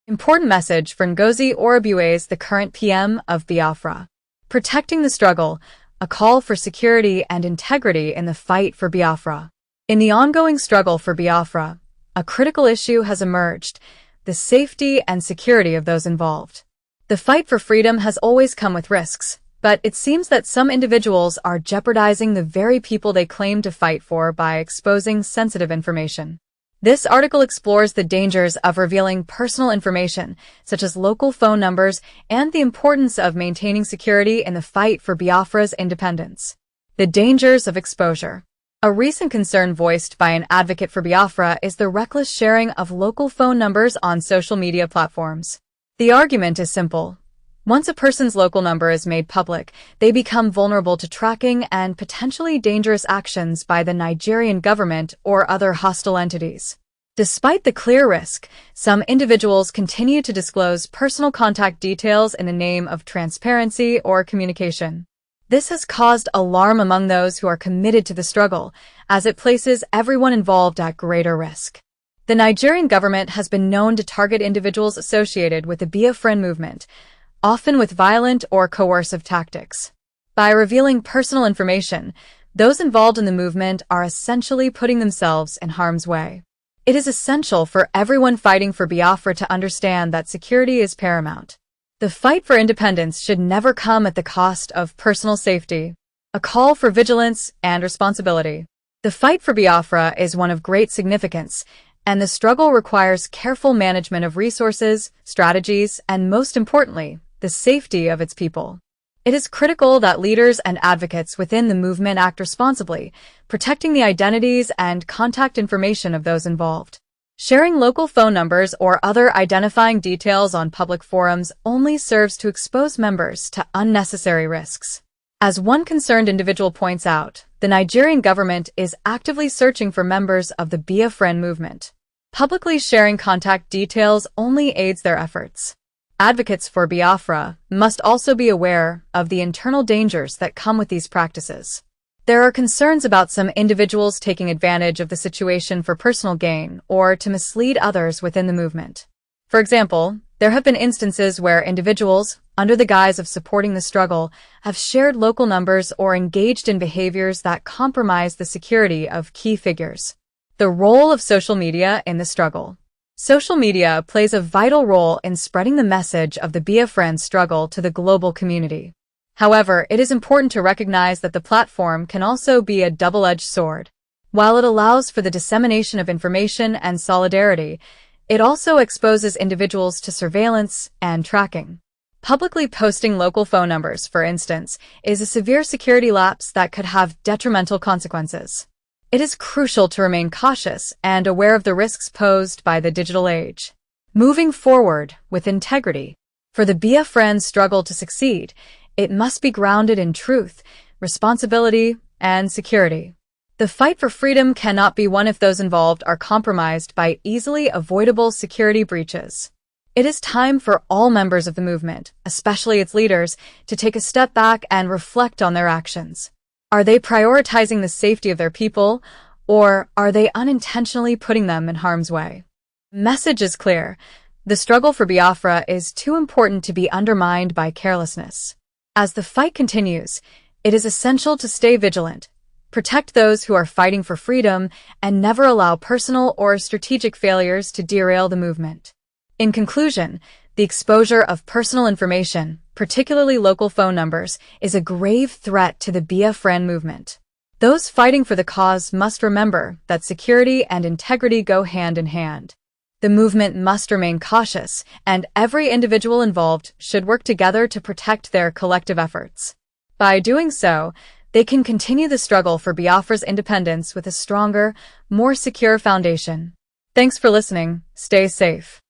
Important message for Ngozi Orabueze, the current PM of Biafra. Protecting the struggle, a call for security and integrity in the fight for Biafra. In the ongoing struggle for Biafra, a critical issue has emerged: the safety and security of those involved. The fight for freedom has always come with risks, but it seems that some individuals are jeopardizing the very people they claim to fight for by exposing sensitive information. This article explores the dangers of revealing personal information, such as local phone numbers, and the importance of maintaining security in the fight for Biafra's independence. The dangers of exposure. A recent concern voiced by an advocate for Biafra is the reckless sharing of local phone numbers on social media platforms. The argument is simple. Once a person's local number is made public, they become vulnerable to tracking and potentially dangerous actions by the Nigerian government or other hostile entities. Despite the clear risk, some individuals continue to disclose personal contact details in the name of transparency or communication. This has caused alarm among those who are committed to the struggle, as it places everyone involved at greater risk. The Nigerian government has been known to target individuals associated with the Biafra movement, often with violent or coercive tactics. By revealing personal information, those involved in the movement are essentially putting themselves in harm's way. It is essential for everyone fighting for Biafra to understand that security is paramount. The fight for independence should never come at the cost of personal safety. A call for vigilance and responsibility. The fight for Biafra is one of great significance, and the struggle requires careful management of resources, strategies, and most importantly, the safety of its people. It is critical that leaders and advocates within the movement act responsibly, protecting the identities and contact information of those involved. Sharing local phone numbers or other identifying details on public forums only serves to expose members to unnecessary risks. As one concerned individual points out, the Nigerian government is actively searching for members of the Biafra movement. Publicly sharing contact details only aids their efforts. Advocates for Biafra must also be aware of the internal dangers that come with these practices. There are concerns about some individuals taking advantage of the situation for personal gain or to mislead others within the movement. For example, there have been instances where individuals, under the guise of supporting the struggle, have shared local numbers or engaged in behaviors that compromise the security of key figures. The role of social media in the struggle. Social media plays a vital role in spreading the message of the Biafran struggle to the global community. However, it is important to recognize that the platform can also be a double-edged sword. While it allows for the dissemination of information and solidarity, it also exposes individuals to surveillance and tracking. Publicly posting local phone numbers, for instance, is a severe security lapse that could have detrimental consequences. It is crucial to remain cautious and aware of the risks posed by the digital age. Moving forward with integrity. For the Biafran struggle to succeed, it must be grounded in truth, responsibility, and security. The fight for freedom cannot be won if those involved are compromised by easily avoidable security breaches. It is time for all members of the movement, especially its leaders, to take a step back and reflect on their actions. Are they prioritizing the safety of their people, or are they unintentionally putting them in harm's way? The message is clear. The struggle for Biafra is too important to be undermined by carelessness. As the fight continues, it is essential to stay vigilant, protect those who are fighting for freedom, and never allow personal or strategic failures to derail the movement. In conclusion, the exposure of personal information, particularly local phone numbers, is a grave threat to the Biafran movement. Those fighting for the cause must remember that security and integrity go hand in hand. The movement must remain cautious, and every individual involved should work together to protect their collective efforts. By doing so, they can continue the struggle for Biafra's independence with a stronger, more secure foundation. Thanks for listening. Stay safe.